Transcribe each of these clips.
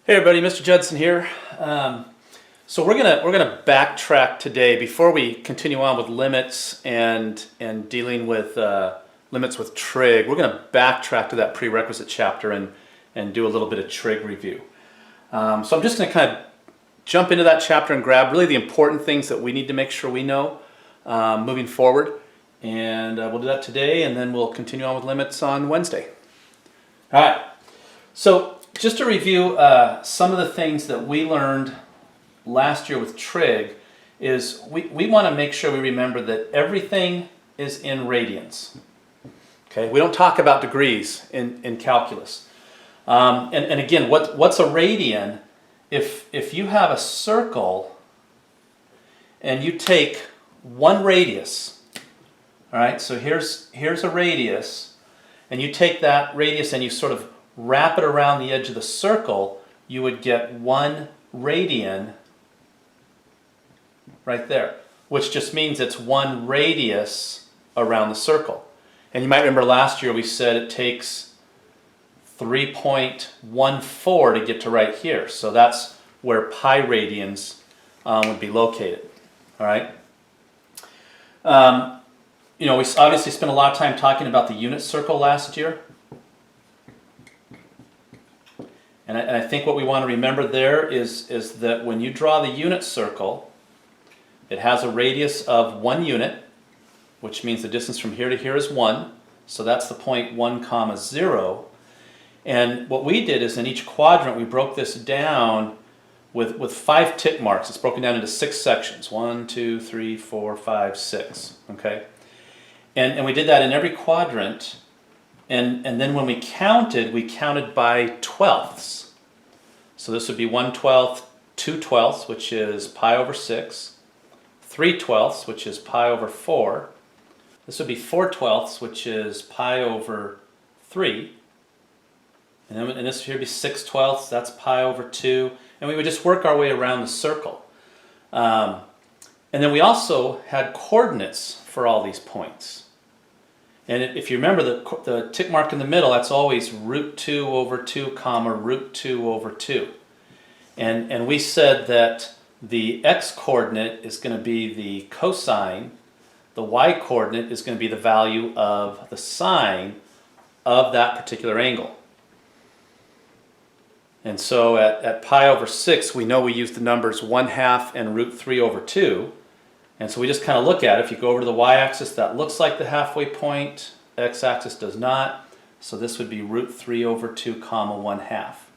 Hey everybody, Mr. Judson here. So we're gonna backtrack today before we continue on with limits and dealing with limits with trig. We're gonna backtrack to that prerequisite chapter and do a little bit of trig review. So I'm just gonna kind of jump into that chapter and grab really the important things that we need to make sure we know moving forward, and we'll do that today, and then we'll continue on with limits on Wednesday. All right. So just to review some of the things that we learned last year with trig is we want to make sure we remember that everything is in radians. Okay, we don't talk about degrees in calculus. And again, what's a radian? If you have a circle and you take one radius, all right, so here's a radius, and you take that radius and you sort of wrap it around the edge of the circle, you would get 1 radian right there, which just means it's 1 radius around the circle. And you might remember last year we said it takes 3.14 to get to right here. So that's where pi radians would be located. All right. We obviously spent a lot of time talking about the unit circle last year. And I think what we want to remember there is that when you draw the unit circle, it has a radius of 1 unit, which means the distance from here to here is 1. So that's the point 1, 0. And what we did is in each quadrant we broke this down with 5 tick marks. It's broken down into 6 sections. 1, 2, 3, 4, 5, 6. Okay? And we did that in every quadrant. And then when we counted by twelfths. So this would be 1/12, 2/12, which is pi over 6, 3/12, which is pi over 4. This would be 4/12, which is pi over 3. And this here would be 6/12, that's pi over 2. And we would just work our way around the circle. And then we also had coordinates for all these points. And if you remember the tick mark in the middle, that's always root 2 over 2, comma, root 2 over 2. And we said that the x-coordinate is going to be the cosine, the y-coordinate is going to be the value of the sine of that particular angle. And so at pi over 6, we know we use the numbers 1/2 and root 3 over 2. And so we just kind of look at it. If you go over to the y-axis, that looks like the halfway point. X-axis does not. So this would be root 3 over 2, comma, 1/2.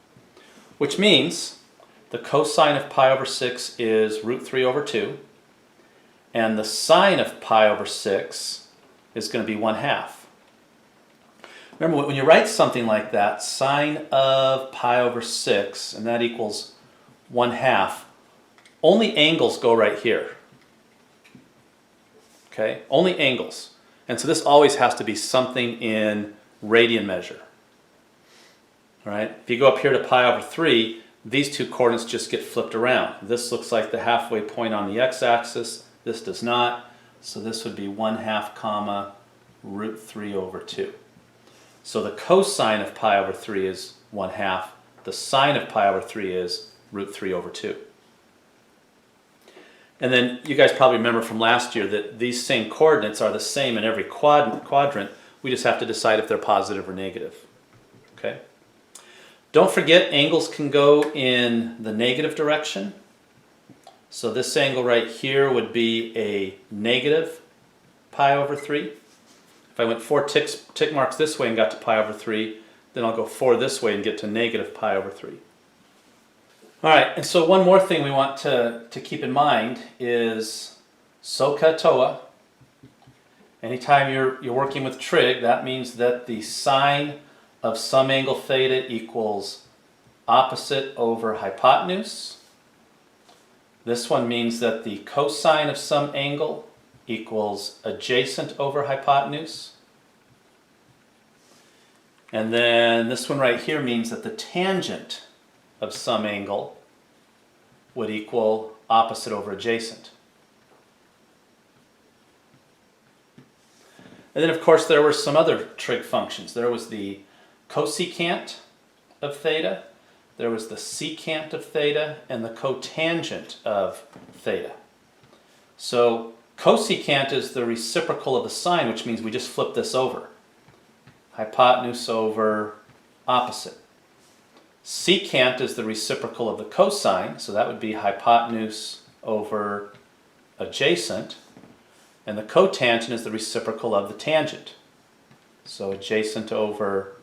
Which means the cosine of pi over 6 is root 3 over 2. And the sine of pi over 6 is going to be 1/2. Remember, when you write something like that, sine of pi over 6, and that equals 1/2, only angles go right here. Okay, only angles. And so this always has to be something in radian measure. All right, if you go up here to pi over 3, these two coordinates just get flipped around. This looks like the halfway point on the x-axis. This does not. So this would be 1/2, comma, root 3 over 2. So the cosine of pi over 3 is 1/2. The sine of pi over 3 is root 3 over 2. And then you guys probably remember from last year that these same coordinates are the same in every quadrant. We just have to decide if they're positive or negative. Okay? Don't forget, angles can go in the negative direction. So this angle right here would be a negative pi over 3. If I went 4 tick marks this way and got to pi over 3, then I'll go 4 this way and get to negative pi over 3. All right, and so one more thing we want to keep in mind is SOHCAHTOA. Anytime you're working with trig, that means that the sine of some angle theta equals opposite over hypotenuse. This one means that the cosine of some angle equals adjacent over hypotenuse. And then this one right here means that the tangent of some angle would equal opposite over adjacent. And then of course there were some other trig functions. There was the cosecant of theta, there was the secant of theta and the cotangent of theta. So cosecant is the reciprocal of the sine, which means we just flip this over. Hypotenuse over opposite. Secant is the reciprocal of the cosine, so that would be hypotenuse over adjacent. And the cotangent is the reciprocal of the tangent. So adjacent over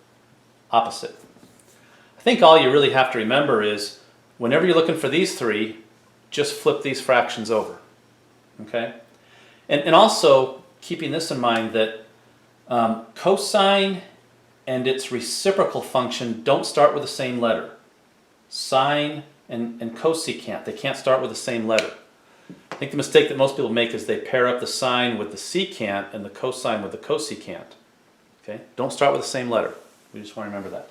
opposite. I think all you really have to remember is whenever you're looking for these three, just flip these fractions over. Okay? And also keeping this in mind that cosine and its reciprocal function don't start with the same letter. Sine and cosecant, they can't start with the same letter. I think the mistake that most people make is they pair up the sine with the secant and the cosine with the cosecant. Okay? Don't start with the same letter. We just want to remember that.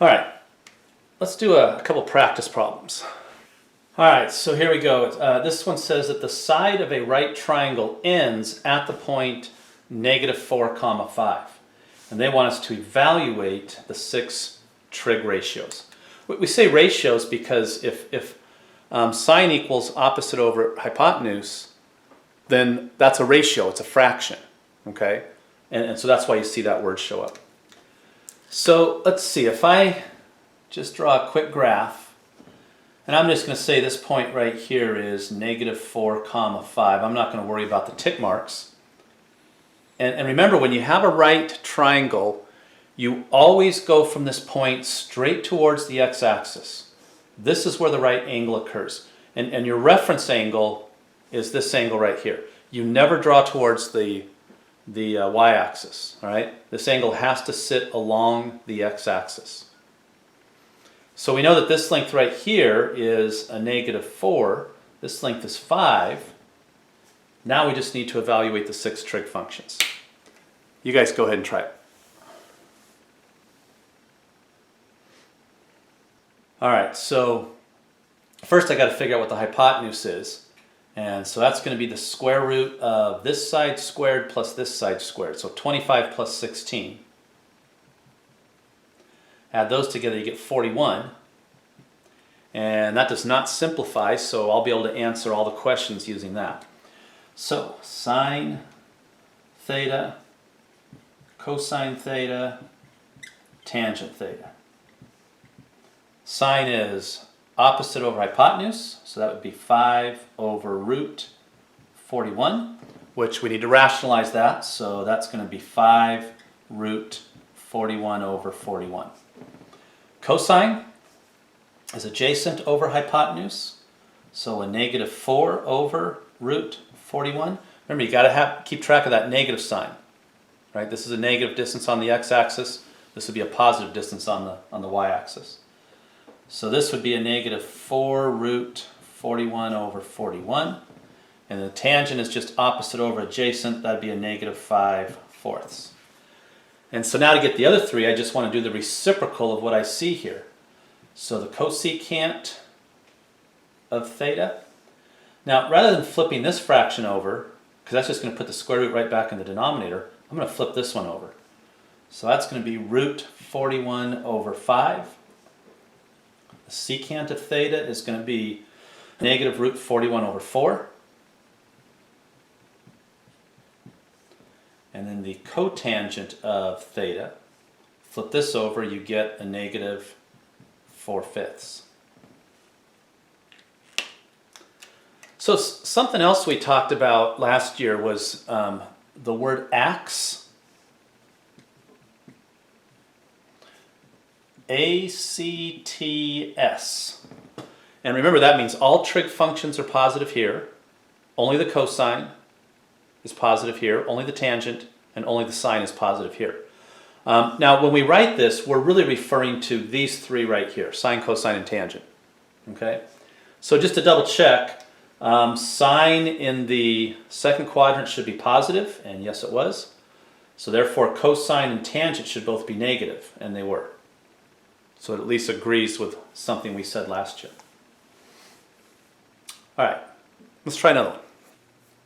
All right, let's do a couple practice problems. All right, so here we go. This one says that the side of a right triangle ends at the point -4, 5. And they want us to evaluate the 6 trig ratios. We say ratios because if sine equals opposite over hypotenuse, then that's a ratio, it's a fraction, okay? And so that's why you see that word show up. So let's see, if I just draw a quick graph, and I'm just going to say this point right here is -4, 5. I'm not going to worry about the tick marks. And remember, when you have a right triangle, you always go from this point straight towards the x-axis. This is where the right angle occurs. And your reference angle is this angle right here. You never draw towards the y-axis, all right? This angle has to sit along the x-axis. So we know that this length right here is a -4. This length is 5. Now we just need to evaluate the 6 trig functions. You guys go ahead and try it. All right, so first I got to figure out what the hypotenuse is. And so that's going to be the square root of this side squared plus this side squared. So 25 plus 16. Add those together, you get 41. And that does not simplify, so I'll be able to answer all the questions using that. So sine theta, cosine theta, tangent theta. Sine is opposite over hypotenuse, so that would be 5 over root 41, which we need to rationalize that, so that's going to be 5 root 41 over 41. Cosine is adjacent over hypotenuse, so a -4 over root 41. Remember, you got to keep track of that negative sign, right? This is a negative distance on the x-axis. This would be a positive distance on the y-axis. So this would be a -4 root 41 over 41. And the tangent is just opposite over adjacent. That'd be a -5/4. And so now to get the other three, I just want to do the reciprocal of what I see here. So the cosecant of theta. Now, rather than flipping this fraction over, because that's just going to put the square root right back in the denominator, I'm going to flip this one over. So that's going to be root 41 over 5. The secant of theta is going to be negative root 41 over 4. And then the cotangent of theta, flip this over, you get a -4/5. So something else we talked about last year was the word ax. ACTS. And remember, that means all trig functions are positive here. Only the cosine is positive here. Only the tangent and only the sine is positive here. Now, when we write this, we're really referring to these three right here, sine, cosine, and tangent. Okay? So just to double check, sine in the second quadrant should be positive, and yes it was. So therefore cosine and tangent should both be negative, and they were. So it at least agrees with something we said last year. All right, let's try another one.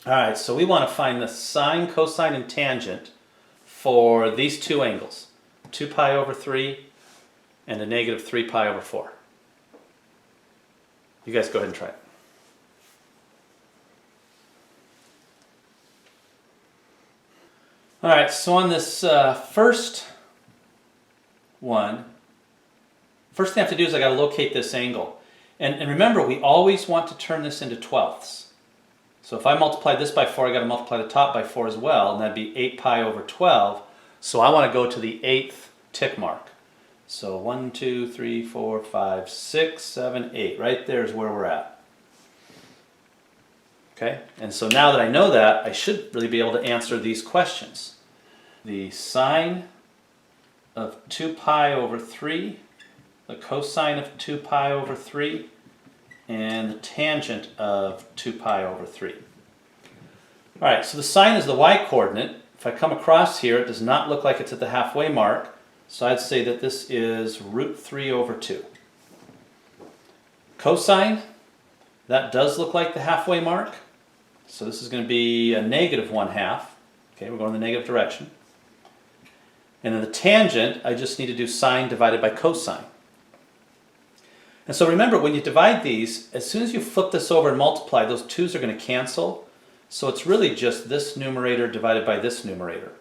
All right, so we want to find the sine, cosine, and tangent for these two angles, 2 pi over 3 and a negative 3 pi over 4. You guys go ahead and try it. All right, so on this first one, first thing I have to do is I got to locate this angle. And remember, we always want to turn this into twelfths. So if I multiply this by 4, I got to multiply the top by 4 as well, and that'd be 8 pi over 12. So I want to go to the 8th tick mark. So 1, 2, 3, 4, 5, 6, 7, 8. Right there is where we're at. Okay, and so now that I know that, I should really be able to answer these questions. The sine of 2 pi over 3, the cosine of 2 pi over 3, and the tangent of 2 pi over 3. All right, so the sine is the y-coordinate. If I come across here, it does not look like it's at the halfway mark, so I'd say that this is root 3 over 2. Cosine, that does look like the halfway mark, so this is going to be a negative 1/2. Okay, we're going in the negative direction. And then the tangent, I just need to do sine divided by cosine. And so remember, when you divide these, as soon as you flip this over and multiply, those 2's are going to cancel. So it's really just this numerator divided by this numerator,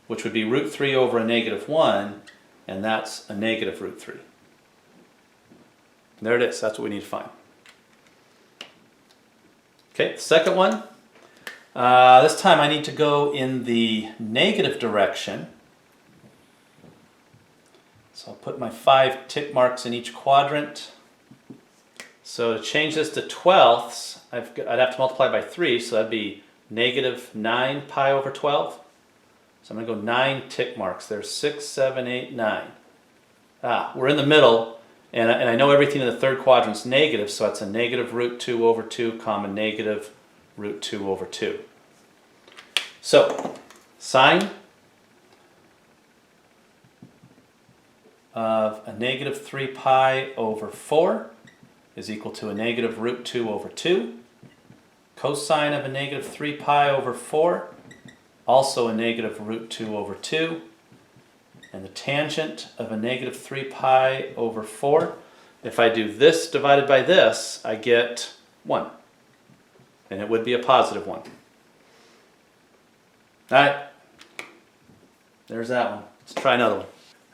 which would be root 3 over a negative 1, and that's a negative root 3. There it is. That's what we need to find. Okay, the second one. This time I need to go in the negative direction. So I'll put my 5 tick marks in each quadrant. So to change this to twelfths, I'd have to multiply by 3, so that'd be negative 9 pi over 12. So I'm going to go 9 tick marks. There's 6, 7, 8, 9. We're in the middle, and I know everything in the third quadrant is negative, so that's a negative root 2 over 2, comma negative root 2 over 2. So, sine of a negative 3 pi over 4 is equal to a negative root 2 over 2. Cosine of a negative 3 pi over 4, also a negative root 2 over 2. And the tangent of a negative 3 pi over 4, if I do this divided by this, I get 1. And it would be a positive 1. Alright, there's that one. Let's try another one.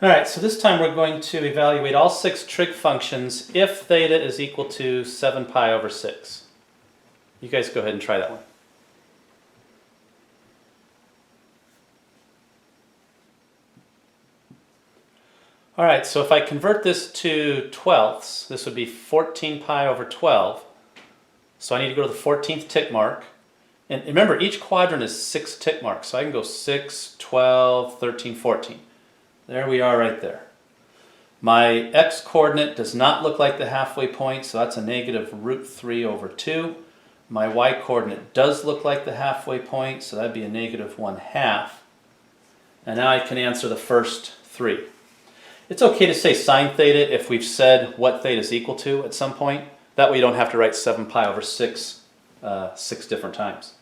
Alright, so this time we're going to evaluate all 6 trig functions if theta is equal to 7 pi over 6. You guys go ahead and try that one. Alright, so if I convert this to twelfths, this would be 14 pi over 12. So I need to go to the 14th tick mark. And remember, each quadrant is 6 tick marks, so I can go 6, 12, 13, 14. There we are right there. My x-coordinate does not look like the halfway point, so that's a negative root 3 over 2. My y-coordinate does look like the halfway point, so that'd be a negative 1/2. And now I can answer the first 3. It's okay to say sine theta if we've said what theta is equal to at some point. That way you don't have to write 7 pi over 6 6 different times.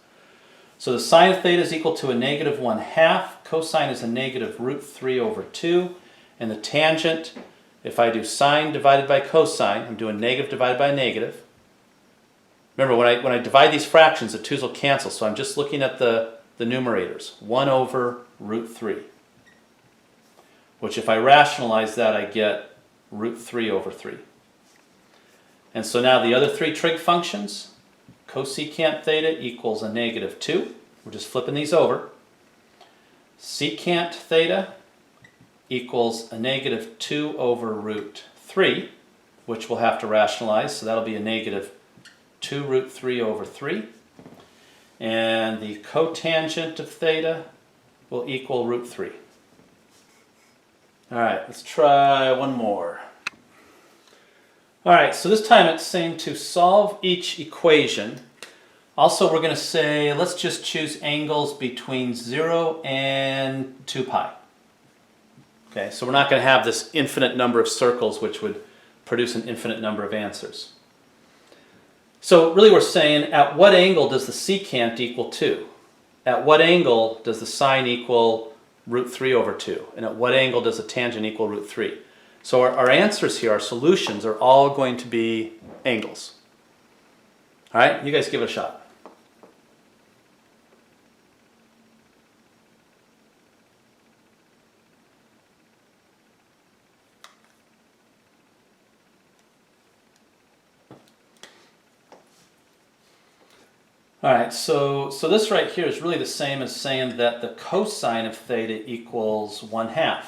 So the sine of theta is equal to a negative 1/2. Cosine is a negative root 3 over 2. And the tangent, if I do sine divided by cosine, I'm doing negative divided by negative. Remember, when I divide these fractions, the 2's will cancel, so I'm just looking at the numerators. 1 over root 3. Which if I rationalize that, I get root 3 over 3. And so now the other 3 trig functions, cosecant theta equals a negative 2. We're just flipping these over. Secant theta equals a negative 2 over root 3, which we'll have to rationalize, so that'll be a negative 2 root 3 over 3. And the cotangent of theta will equal root 3. Alright, let's try one more. Alright, so this time it's saying to solve each equation. Also, we're going to say, let's just choose angles between 0 and 2 pi. Okay, so we're not going to have this infinite number of circles which would produce an infinite number of answers. So really we're saying, at what angle does the secant equal 2? At what angle does the sine equal root 3 over 2? And at what angle does the tangent equal root 3? So our answers here, our solutions, are all going to be angles. All right, you guys give it a shot. All right, so this right here is really the same as saying that the cosine of theta equals 1/2.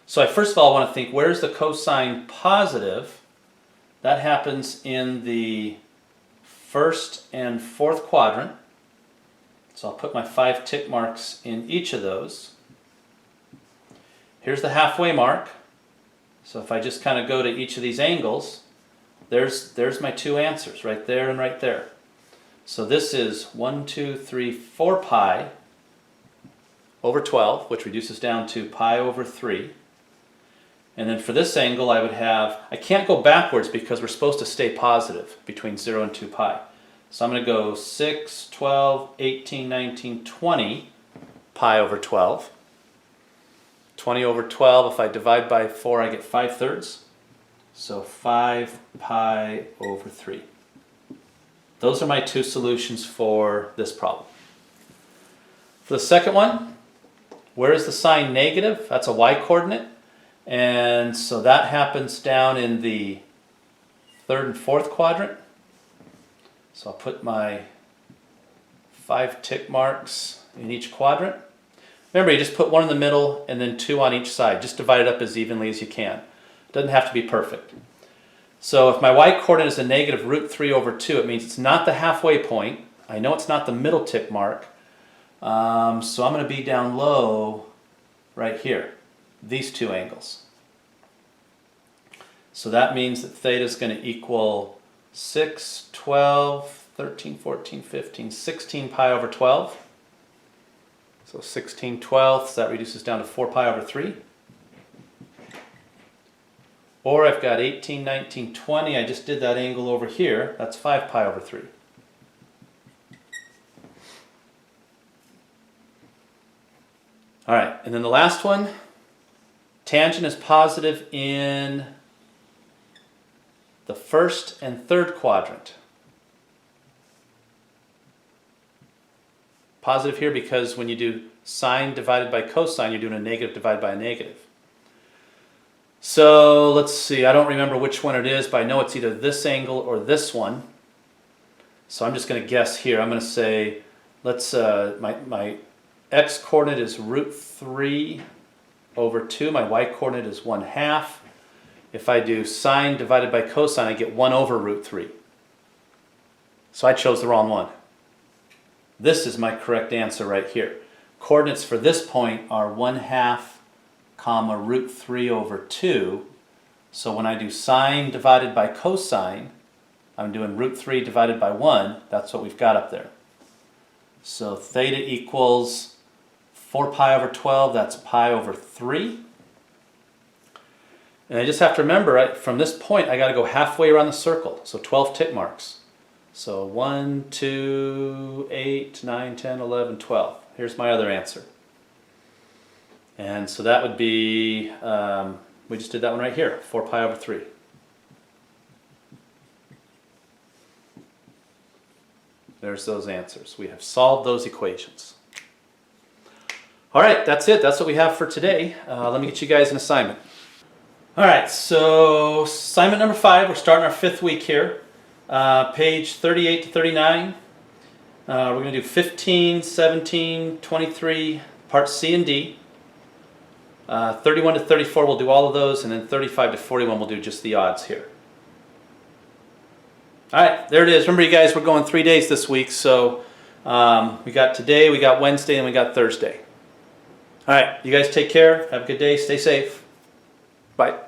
So I first of all want to think, where's the cosine positive? That happens in the first and fourth quadrant. So I'll put my 5 tick marks in each of those. Here's the halfway mark. So if I just kind of go to each of these angles, there's my 2 answers, right there and right there. So this is 1, 2, 3, 4 pi over 12, which reduces down to pi over 3. And then for this angle I would have, I can't go backwards because we're supposed to stay positive between 0 and 2 pi. So I'm going to go 6, 12, 18, 19, 20 pi over 12. 20 over 12, if I divide by 4 I get 5/3. So 5 pi over 3. Those are my 2 solutions for this problem. For the second one, where is the sign negative? That's a y-coordinate. And so that happens down in the third and fourth quadrant. So I'll put my 5 tick marks in each quadrant. Remember, you just put 1 in the middle and then 2 on each side. Just divide it up as evenly as you can. It doesn't have to be perfect. So if my y-coordinate is a negative √3 over 2, it means it's not the halfway point. I know it's not the middle tick mark. So I'm going to be down low right here, these 2 angles. So that means that theta is going to equal 6, 12, 13, 14, 15, 16 pi over 12. So 16 twelfths, that reduces down to 4 pi over 3. Or I've got 18, 19, 20. I just did that angle over here. That's 5 pi over 3. All right, and then the last one, tangent is positive in the first and third quadrant. Positive here because when you do sine divided by cosine, you're doing a negative divided by a negative. So let's see, I don't remember which one it is, but I know it's either this angle or this one. So I'm just going to guess here. I'm going to say, my x-coordinate is √3 over 2. My y-coordinate is 1/2. If I do sine divided by cosine, I get 1 over √3. So I chose the wrong one. This is my correct answer right here. Coordinates for this point are 1/2 comma √3 over 2. So when I do sine divided by cosine, I'm doing √3 divided by 1. That's what we've got up there. So theta equals 4 pi over 12. That's pi over 3. And I just have to remember, right, from this point, I got to go halfway around the circle. So 12 tick marks. So 1, 2, 8, 9, 10, 11, 12. Here's my other answer. And so that would be, we just did that one right here, 4 pi over 3. There's those answers. We have solved those equations. All right, that's it. That's what we have for today. Let me get you guys an assignment. All right, so assignment number 5, we're starting our 5th week here. Page 38 to 39. We're going to do 15, 17, 23, parts C and D. 31 to 34 we'll do all of those, and then 35 to 41 we'll do just the odds here. Alright, there it is. Remember you guys, we're going 3 days this week, so we got today, we got Wednesday, and we got Thursday. Alright, you guys take care, have a good day, stay safe. Bye.